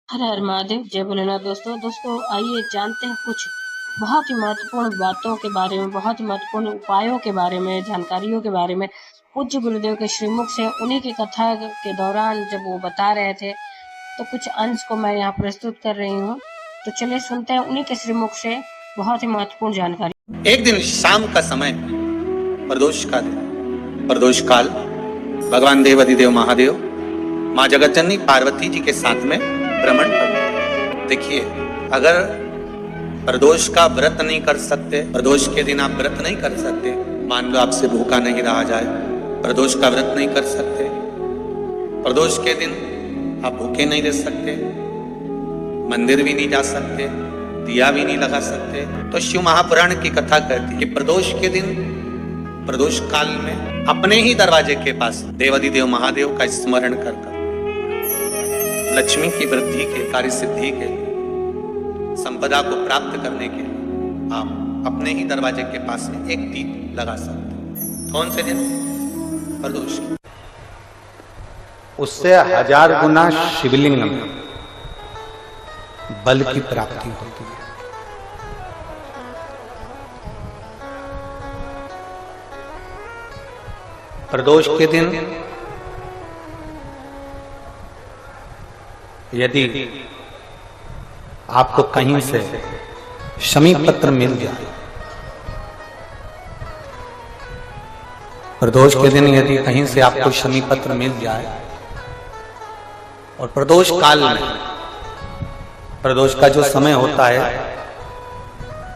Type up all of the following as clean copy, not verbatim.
हर हर महादेव, जय भोलेनाथ। दोस्तों आइए जानते हैं कुछ बहुत ही महत्वपूर्ण बातों के बारे में, बहुत ही महत्वपूर्ण उपायों के बारे में, जानकारियों के बारे में। पूज्य गुरुदेव के श्रीमुख से उन्हीं की कथा के दौरान जब वो बता रहे थे, तो कुछ अंश को मैं यहाँ प्रस्तुत कर रही हूँ। तो चलिए सुनते हैं उन्हीं के श्रीमुख से बहुत ही महत्वपूर्ण जानकारी। एक दिन शाम का समय, प्रदोष का दिन, प्रदोष काल, भगवान देवाधिदेव महादेव माँ जगतजननी पार्वती जी के साथ में भ्रमण करते। देखिए, अगर प्रदोष का व्रत नहीं कर सकते, प्रदोष के दिन आप व्रत नहीं कर सकते, मान लो आपसे भूखा नहीं रहा जाए, प्रदोष का व्रत नहीं कर सकते, प्रदोष के दिन आप भूखे नहीं रह सकते, मंदिर भी नहीं जा सकते, दिया भी नहीं लगा सकते, तो शिव महापुराण की कथा कहती है कि प्रदोष के दिन, प्रदोष काल में अपने ही दरवाजे के पास देवाधिदेव महादेव का स्मरण कर लक्ष्मी की वृद्धि के, कार्य सिद्धि के, संपदा को प्राप्त करने के लिए आप अपने ही दरवाजे के पास में एक दीप लगा सकते हैं। कौन से दिन? प्रदोष। उससे 1000 गुना शिवलिंग में बल की प्राप्ति होती है। प्रदोष के दिन यदि आपको कहीं से शमी पत्र मिल जाए, प्रदोष के दिन यदि कहीं से आपको शमी पत्र मिल जाए, और प्रदोष काल में, प्रदोष का जो समय होता है,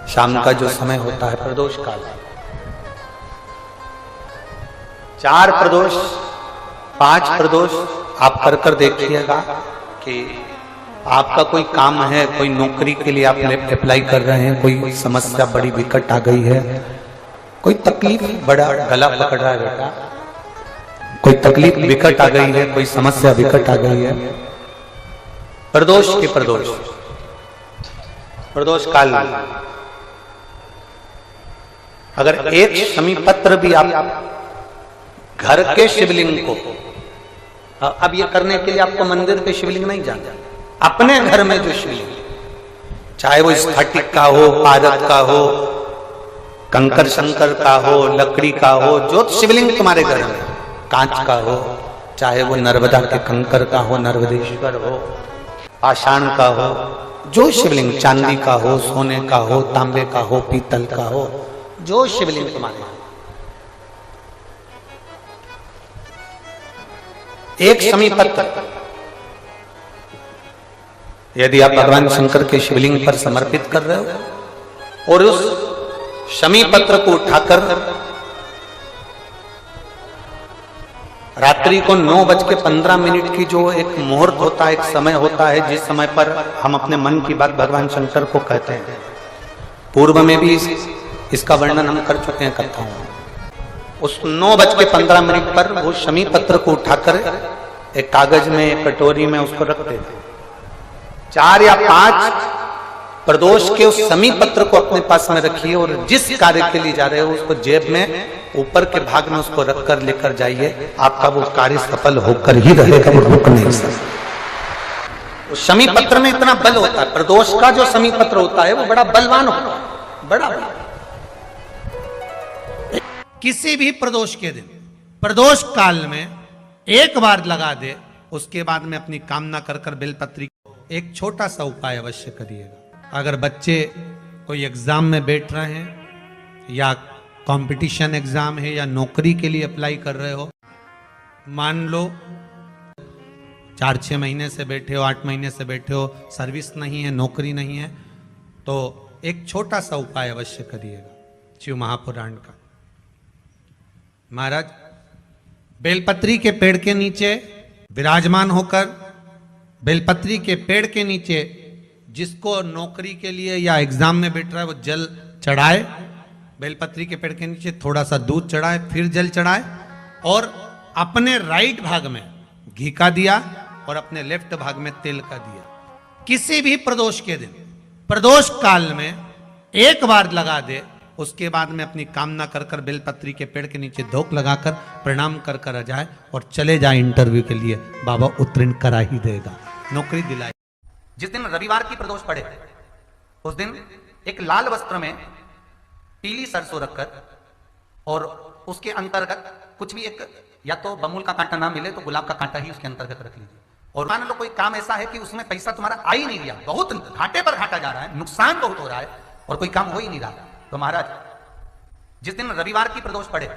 शाम का जो समय होता है प्रदोष काल, 4 प्रदोष 5 प्रदोष आप कर देखिएगा कि आपका कोई काम है, कोई नौकरी के लिए आप अप्लाई कर रहे हैं, कोई समस्या बड़ी विकट आ गई है, कोई तकलीफ, बड़ा गला पकड़ रहा है बेटा, कोई तकलीफ विकट आ गई है, कोई समस्या विकट आ गई है, प्रदोष के प्रदोष काल में अगर एक शमी पत्र भी आप घर के शिवलिंग को, अब ये करने के लिए आपको मंदिर पे शिवलिंग नहीं जाना, अपने घर में जो शिवलिंग, चाहे वो स्फटिक का हो, पारद का हो, कंकर शंकर का हो, लकड़ी का हो, जो शिवलिंग तुम्हारे घर में, कांच का हो, चाहे वो नर्मदा के कंकर का हो, नर्मदेश्वर हो, पाषाण का हो, जो शिवलिंग, चांदी का हो, सोने का हो, तांबे का हो, पीतल का हो, जो शिवलिंग तुम्हारे, एक शमी पत्र यदि आप भगवान शंकर के शिवलिंग पर समर्पित कर रहे हो, और उस शमी पत्र को उठाकर रात्रि को 9:15 की जो एक मुहूर्त होता है, एक समय होता है, जिस समय पर हम अपने मन की बात भगवान शंकर को कहते हैं, पूर्व में भी इसका वर्णन हम कर चुके हैं कथाओं में। उस 9:15 पर वो शमी पत्र को उठाकर एक कागज में, एक कटोरी में उसको रखते थे। 4 या 5 प्रदोष के उस शमी पत्र को अपने पास में रखिए, और जिस कार्य के लिए जा रहे हो उसको जेब में ऊपर के भाग में उसको रखकर लेकर जाइए, आपका वो कार्य सफल होकर ही रहेगा, वो रुक नहीं सकता। उस शमी पत्र में इतना बल होता है, प्रदोष का जो शमी पत्र होता है वो बड़ा बलवान होता है, बड़ा बल। किसी भी प्रदोष के दिन, प्रदोष काल में एक बार लगा दे, उसके बाद में अपनी कामना कर बेलपत्री, एक छोटा सा उपाय अवश्य करिएगा। अगर बच्चे कोई एग्जाम में बैठ रहे हैं, या कंपटीशन एग्जाम है, या नौकरी के लिए अप्लाई कर रहे हो, मान लो 4-6 महीने से बैठे हो, 8 महीने से बैठे हो, सर्विस नहीं है, नौकरी नहीं है, तो एक छोटा सा उपाय अवश्य करिएगा शिव महापुराण का। महाराज बेलपत्री के पेड़ के नीचे विराजमान होकर, बेलपत्री के पेड़ के नीचे जिसको नौकरी के लिए या एग्जाम में बैठ रहा है वो जल चढ़ाए, बेलपत्री के पेड़ के नीचे थोड़ा सा दूध चढ़ाए, फिर जल चढ़ाए, और अपने राइट भाग में घी का दिया और अपने लेफ्ट भाग में तेल का दिया। किसी भी प्रदोष के दिन, प्रदोष काल में एक बार लगा दे, उसके बाद में अपनी कामना कर बेलपत्री के पेड़ के नीचे धोख लगाकर प्रणाम कर जाए और चले जाए इंटरव्यू के लिए, बाबा उत्तीर्ण करा ही देगा, नौकरी दिलाए। जिस दिन रविवार की प्रदोष पड़े उस दिन एक लाल वस्त्र में पीली सरसों रखकर और उसके अंतर्गत कुछ भी एक, या तो बमूल का कांटा ना मिले तो गुलाब का कांटा ही उसके अंतर्गत रख लीजिए। और मान लो कोई काम ऐसा है कि उसमें पैसा तुम्हारा आ ही नहीं रहा, बहुत घाटे पर घाटा जा रहा है, नुकसान बहुत हो रहा है और कोई काम हो ही नहीं रहा, तो महाराज जिस दिन रविवार की प्रदोष पड़े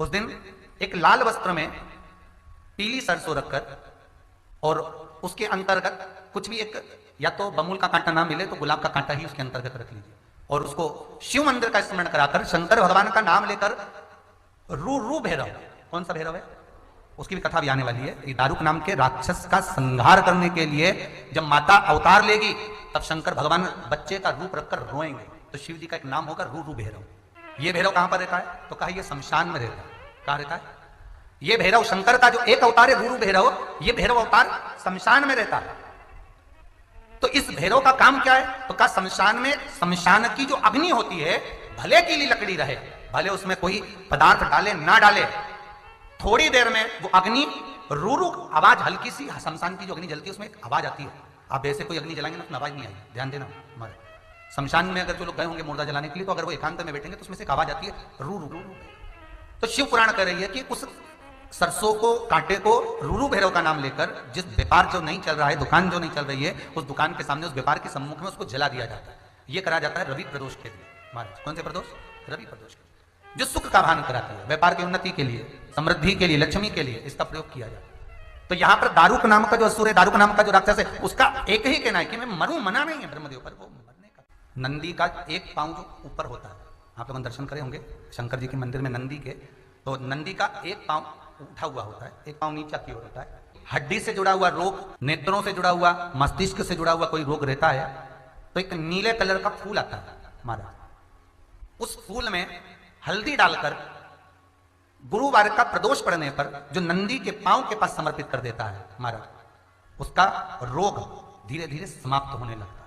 उस दिन एक लाल वस्त्र में पीली सरसों रखकर और उसके अंतर्गत कुछ भी एक, या तो बमूल का कांटा ना मिले तो गुलाब का कांटा ही उसके अंतर्गत रख लीजिए और उसको शिव मंदिर का स्मरण कराकर शंकर भगवान का नाम लेकर रू भैरव, कौन सा भैरव है उसकी भी कथा भी आने वाली है। ये दारुक नाम के राक्षस का संहार करने के लिए जब माता अवतार लेगी तब शंकर भगवान बच्चे का रूप रखकर रोएंगे, तो शिव जी का एक नाम होगा रू भैरव। ये भैरव कहां पर रहता है, तो कहा ये शमशान में रहता है। कहां रहता है ये भैरव? शंकर का जो एक अवतार है रू भैरव, ये भैरव अवतार शमशान में रहता है। तो इस भैरव का काम क्या है, तो कहा शमशान में, शमशान की जो अग्नि होती है भले गीली लकड़ी रहे, भले उसमें कोई पदार्थ डाले ना डाले, थोड़ी देर में वो अग्नि रू आवाज, हल्की सी शमशान की जो अग्नि जलती है उसमें एक आवाज आती है। आप ऐसे कोई अग्नि जलाएंगे ना तो आवाज नहीं आएगी, ध्यान देना। हमारे शमशान में अगर जो लोग गए होंगे मुर्दा जलाने के लिए, तो अगर वो एकांत में बैठेंगे तो उसमें से एक आवाज आती है रू रू रू। तो शिव पुराण कह रही है कि उस सरसों को, कांटे को रूरू भैरव का नाम लेकर जिस व्यापार जो नहीं चल रहा है, दुकान जो नहीं चल रही है, उस दुकान के सामने, उस व्यापार के सम्मुख में उसको जला दिया जाता है। ये करा जाता है रवि प्रदोष के लिए। महाराज कौन से प्रदोष? रवि प्रदोष के, जो सुख का भान कराती है, व्यापार की उन्नति के लिए, समृद्धि के लिए, लक्ष्मी के लिए इसका प्रयोग किया जाता है। तो यहां पर दारुक नाम का जो असुर है, दारुक नाम का जो राक्षस है, उसका एक ही कहना है कि मैं मरूं, मना नहीं है ब्रह्मदेव पर, वो मरने का। नंदी का एक पांव जो ऊपर होता है, आप लोग दर्शन करे होंगे शंकर जी के मंदिर में नंदी के, तो नंदी का एक पांव उठा हुआ होता है, एक पांव नीचा की ओर होता है। हड्डी से जुड़ा हुआ रोग, नेत्रों से जुड़ा हुआ, मस्तिष्क से जुड़ा हुआ कोई रोग रहता है तो एक नीले कलर का फूल आता है महाराज, उस फूल में हल्दी डालकर गुरुवार का प्रदोष पड़ने पर जो नंदी के पांव के पास समर्पित कर देता है महाराज, उसका रोग धीरे धीरे समाप्त होने लगता है।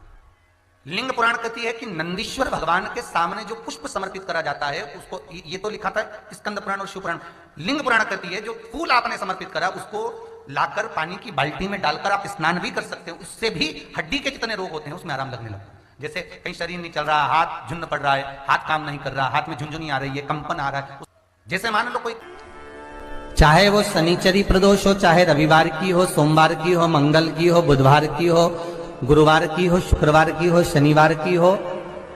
लिंग पुराण कहती है कि नंदीश्वर भगवान के सामने जो पुष्प समर्पित करा जाता है उसको, ये तो लिखा था स्कंद पुराण और शिव पुराण, लिंग पुराण कहती है जो फूल आपने समर्पित करा उसको लाकर पानी की बाल्टी में डालकर आप स्नान भी कर सकते हो, उससे भी हड्डी के जितने रोग होते हैं उसमें आराम लगने लगता है। जैसे कहीं शरीर नहीं चल रहा, हाथ झुन्न पड़ रहा है, हाथ काम नहीं कर रहा, हाथ में झुंझुनी आ रही है, कंपन आ रहा है, जैसे मान लो कोई, चाहे वो शनिचरी प्रदोष हो, चाहे रविवार की हो, सोमवार की हो, मंगल की हो, बुधवार की हो, गुरुवार की हो, शुक्रवार की हो, शनिवार की हो,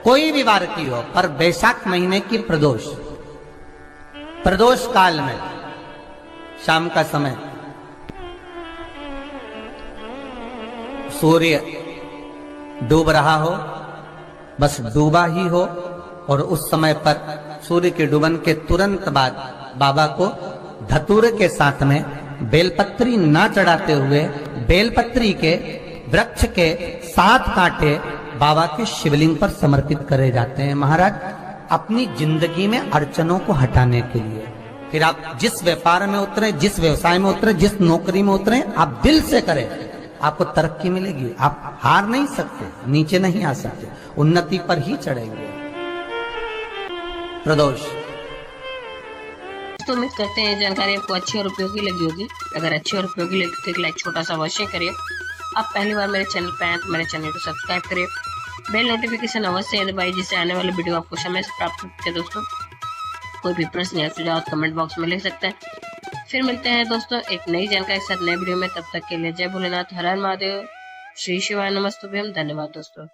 कोई भी वार की हो, पर बैसाख महीने की प्रदोष, प्रदोष काल में शाम का समय सूर्य डूब रहा हो, बस डूबा ही हो, और उस समय पर सूर्य के डूबन के तुरंत बाद बाबा को धतूरे के साथ में बेलपत्री ना चढ़ाते हुए बेलपत्री के वृक्ष के 7 कांटे बाबा के शिवलिंग पर समर्पित करे जाते हैं महाराज, अपनी जिंदगी में अड़चनों को हटाने के लिए। फिर आप जिस व्यापार में उतरे, जिस व्यवसाय में उतरे, जिस नौकरी में उतरे, आप दिल से करें, आपको तरक्की मिलेगी। आप हार नहीं सकते, नीचे नहीं आ सकते, उन्नति पर ही चढ़ेंगे। प्रदोष। तो उम्मीद करते हैं जानकारी आपको अच्छी और उपयोगी लगी होगी। अगर अच्छी और उपयोगी लगी तो एक लाइक छोटा सा अवश्य करिए। आप पहली बार मेरे चैनल पर आए तो मेरे चैनल को सब्सक्राइब करिए, बेल नोटिफिकेशन अवश्य दबाइए जिससे आने वाले वीडियो आपको समय से प्राप्त होते हैं। दोस्तों कोई भी प्रश्न या सुझाव कमेंट बॉक्स में लिख सकते हैं। फिर मिलते हैं दोस्तों एक नई जानकारी के साथ नए वीडियो में, तब तक के लिए जय भोलेनाथ, हर हर महादेव, श्री शिवाय नमस्तुभ्यम। धन्यवाद दोस्तों।